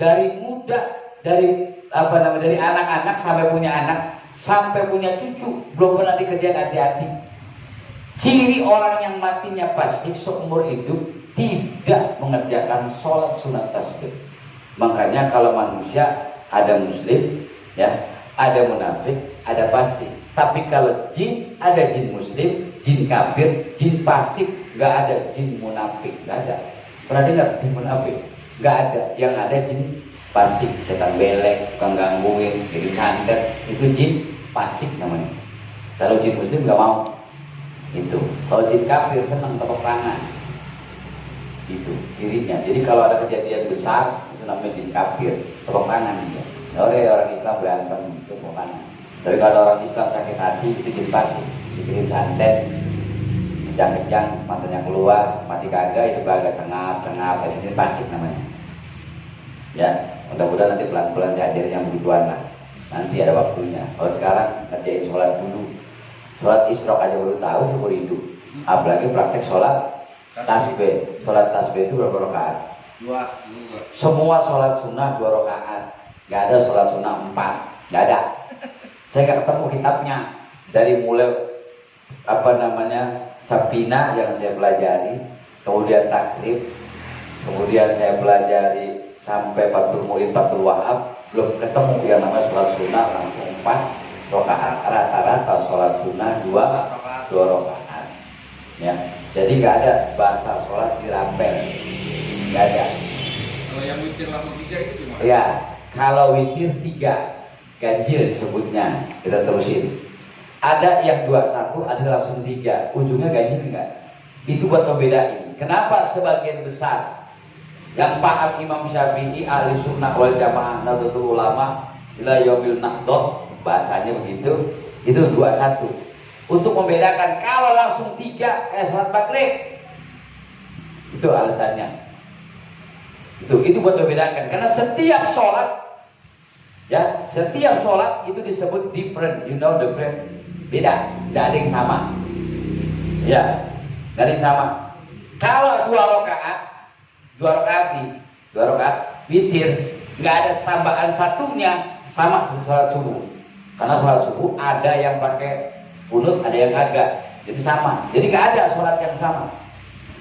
dari muda, dari dari anak-anak sampai punya anak, sampai punya cucu, belum pernah dikerjain hati-hati. Ciri orang yang matinya fasik seumur hidup tidak mengerjakan sholat sunat tasbih. Makanya kalau manusia ada muslim, ya, ada munafik, ada fasik. Tapi kalau jin, ada jin muslim, jin kafir, jin fasik, nggak ada jin munafik, nggak ada. Pernah dengar jin munafik? Nggak ada. Yang ada jin fasik, setan belek, tukang gangguin, jadi santet, itu jin fasik namanya. Kalau jin muslim nggak mau. Itu kalau jin kafir senang tepuk tangan, itu cirinya. Jadi kalau ada kejadian besar itu namanya jin kafir, tepuk tangan aja. Orang Islam berantem tepuk tangan. Tapi kalau orang Islam sakit hati itu jin fasik, dikirim santet, kejang-kejang, matanya keluar, mati kagak, itu kagak, cengap, ini jin fasik namanya. Ya, mudah-mudahan nanti pelan-pelan saya ajarin yang begituan lah. Nanti ada waktunya. Kalau sekarang ngerjain sholat dulu. Sholat isyraq aja baru tahu seumur hidup. Apalagi praktek sholat tasbih. Sholat tasbih itu berapa rakaat? 2. Semua sholat sunnah 2 rakaat. Gak ada sholat sunnah 4. Gak ada. Saya gak ketemu kitabnya. Dari mulai Sabina yang saya pelajari, kemudian takrib, kemudian saya pelajari sampai Fathul Mu'in, Fathul Wahab, belum ketemu yang namanya sholat sunnah langsung 4 rakaat. Rata-rata sholat sunnah 2 rakaat. Ya, jadi nggak ada bahasa sholat dirapel, nggak ada. Kalau yang witir langsung 3 itu gimana? Ya, kalau witir 3 ganjil disebutnya. Kita terusin. Ada yang 21, ada langsung 3. Ujungnya ganjil enggak? Itu buat membedain. Kenapa sebagian besar yang paham Imam Syafi'i, ahli sunnah wal jamaah, Nahdlatul Ulama, ila yaumil nahdoh, bahasanya begitu, itu 21. Untuk membedakan, kalau langsung 3 kayak sholat maghrib, itu alasannya. Itu buat membedakan, karena setiap sholat, ya, setiap sholat itu disebut different, you know, different, beda, tidak ada yang sama, ya, tidak ada yang sama. Kalau 2 rakaat witir, nggak ada tambahan satunya, sama seperti sholat subuh. Karena sholat subuh ada yang pakai kunut, ada yang kagak, jadi sama. Jadi nggak ada sholat yang sama.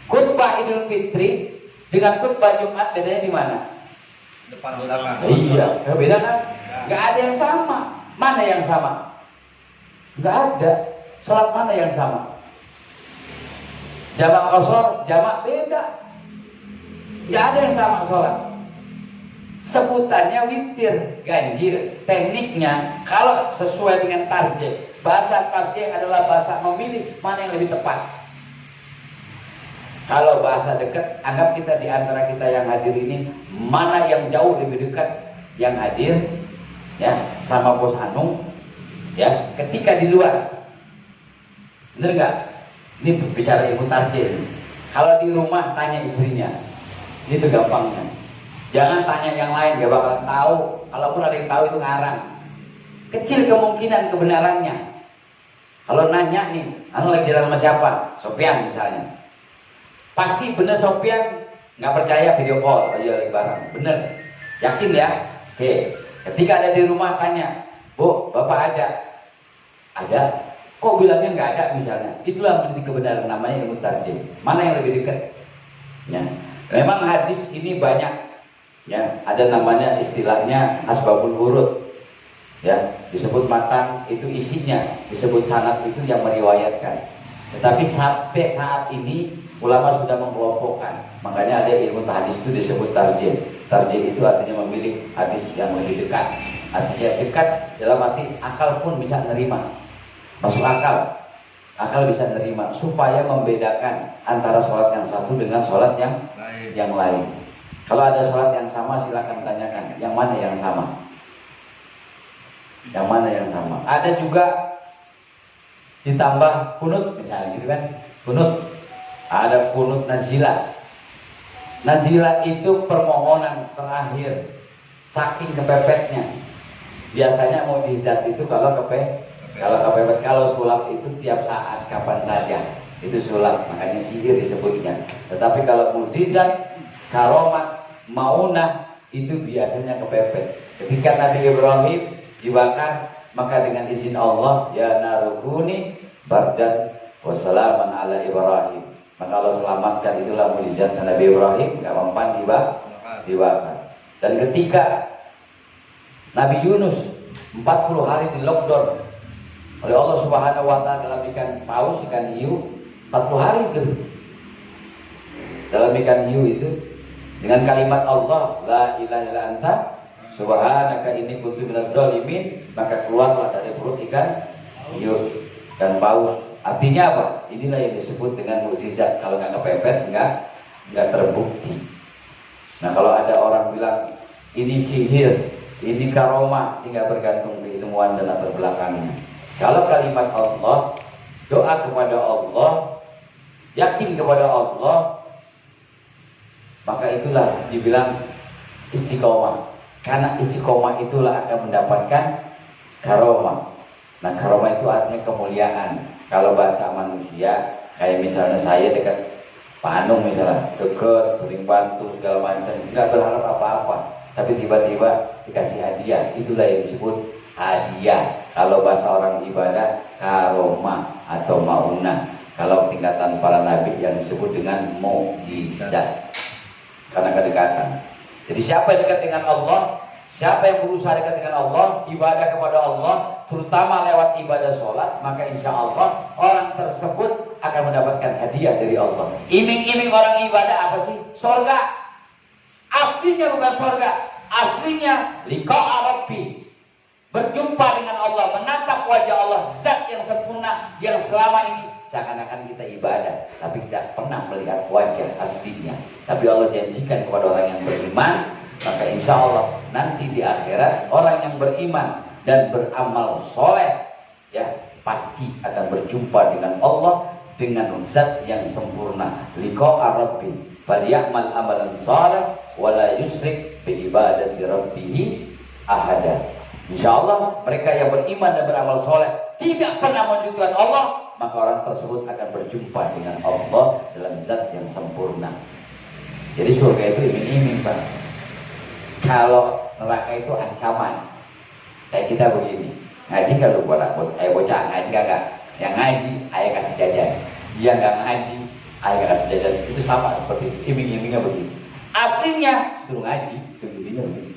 Khutbah Idul Fitri dengan khutbah Jumat bedanya di mana? Depan belakang. Iya, beda kan? Nggak ada yang sama. Mana yang sama? Nggak ada. Sholat mana yang sama? Jamak qashar, jamak beda. Nggak ada yang sama sholat. Sebutannya witir, ganjil. Tekniknya kalau sesuai dengan tarjih. Bahasa tarjih adalah bahasa memilih mana yang lebih tepat. Kalau bahasa dekat, anggap kita di antara kita yang hadir ini, mana yang jauh lebih dekat yang hadir, ya, sama Bos Anung, ya, ketika di luar. Bener nggak? Ini bicara ilmu tarjih. Kalau di rumah tanya istrinya, itu gampangnya. Jangan tanya yang lain, gak bakal tahu. Kalaupun ada yang tahu itu ngarang. Kecil kemungkinan kebenarannya. Kalau nanya nih, anu lagi jalan sama siapa? Sopian misalnya. Pasti bener Sopian, nggak percaya video call, iya lagi bareng. Bener, yakin ya? Oke. Ketika ada di rumah tanya, Bu, Bapak ada? Ada. Kok bilangnya nggak ada misalnya? Itulah menjadi kebenaran, namanya ilmu tarjih. Mana yang lebih dekat? Ya. Memang hadis ini banyak, ya, ada namanya istilahnya asbabul wurud, ya, disebut matan itu isinya, disebut sanad itu yang meriwayatkan. Tetapi sampai saat ini ulama sudah mengelompokkan, makanya ada ilmu hadis itu disebut tarjih. Tarjih itu artinya memilih hadis yang lebih dekat. Artinya dekat dalam arti akal pun bisa nerima, masuk akal. Akal bisa nerima supaya membedakan antara sholat yang satu dengan sholat yang lain. Kalau ada sholat yang sama silakan tanyakan, yang mana yang sama? Yang mana yang sama? Ada juga ditambah kunut misalnya gitu kan, kunut. Ada kunut nazilah. Nazilah itu permohonan terakhir, saking kepepetnya. Biasanya mukjizat itu kalau kepepet, kalau sulap itu tiap saat, kapan saja itu sulap, makanya sihir disebutnya. Tetapi kalau mukjizat, karomat, maunah, itu biasanya kepepet. Ketika Nabi Ibrahim dibakar, maka dengan izin Allah, ya narukuni bardan wassalaman ala Ibrahim. Maka Allah selamatkan, itulah mukjizat Nabi Ibrahim, gak mempan dibakar. Dan ketika Nabi Yunus 40 hari di lockdown oleh Allah Subhanahu wa taala dalam ikan paus, ikan hiu, 40 hari itu. Dalam ikan hiu itu dengan kalimat Allah, la ilaha illa anta subhanaka inni kuntu minaz zalimin, maka keluarlah dari perut ikan hiu dan paus. Artinya apa? Inilah yang disebut dengan mukjizat. Kalau nggak kepepet, nggak terbukti. Nah, kalau ada orang bilang ini sihir, ini karomah, tinggal bergantung keilmuan dan latar belakangnya. Kalau kalimat Allah, doa kepada Allah, yakin kepada Allah, maka itulah dibilang istiqomah. Karena istiqomah itulah akan mendapatkan karomah. Nah, karomah itu artinya kemuliaan. Kalau bahasa manusia, kayak misalnya saya dekat Pak Anung misalnya, dekat, sering bantu segala macam, nggak berharap apa-apa, tapi tiba-tiba dikasih hadiah, itulah yang disebut hadiah. Kalau bahasa orang ibadah, karomah atau maunah. Kalau tingkatan para nabi yang disebut dengan mukjizat, karena kedekatan. Jadi siapa yang dekat dengan Allah, siapa yang berusaha dekat dengan Allah, ibadah kepada Allah, terutama lewat ibadah sholat, maka insya Allah orang tersebut akan mendapatkan hadiah dari Allah. Iming-iming orang ibadah apa sih? Sorga. Aslinya bukan sorga, aslinya liqa'a rabbi, berjumpa dengan Allah, menatap wajah Allah, zat yang sempurna, yang selama ini seakan-akan kita ibadah, tapi tidak pernah melihat wajah aslinya. Tapi Allah janjikan kepada orang yang beriman, maka insya Allah nanti di akhirat orang yang beriman dan beramal soleh, ya pasti akan berjumpa dengan Allah dengan zat yang sempurna. Liqa'a rabbi, falyamal amalan salih wala yusrik bi ibadati rabbih ahada. Insyaallah mereka yang beriman dan beramal soleh tidak pernah menunjukkan Allah, maka orang tersebut akan berjumpa dengan Allah dalam zat yang sempurna. Jadi surga itu iming-iming, Pak. Kalau neraka itu ancaman. Kayak kita begini, ngaji kalau bocah ngaji kagak, yang ngaji ayah kasih jajan, dia nggak ngaji ayah kasih jajan. Itu sama seperti iming-imingnya begini. Aslinya suruh ngaji, begini begini.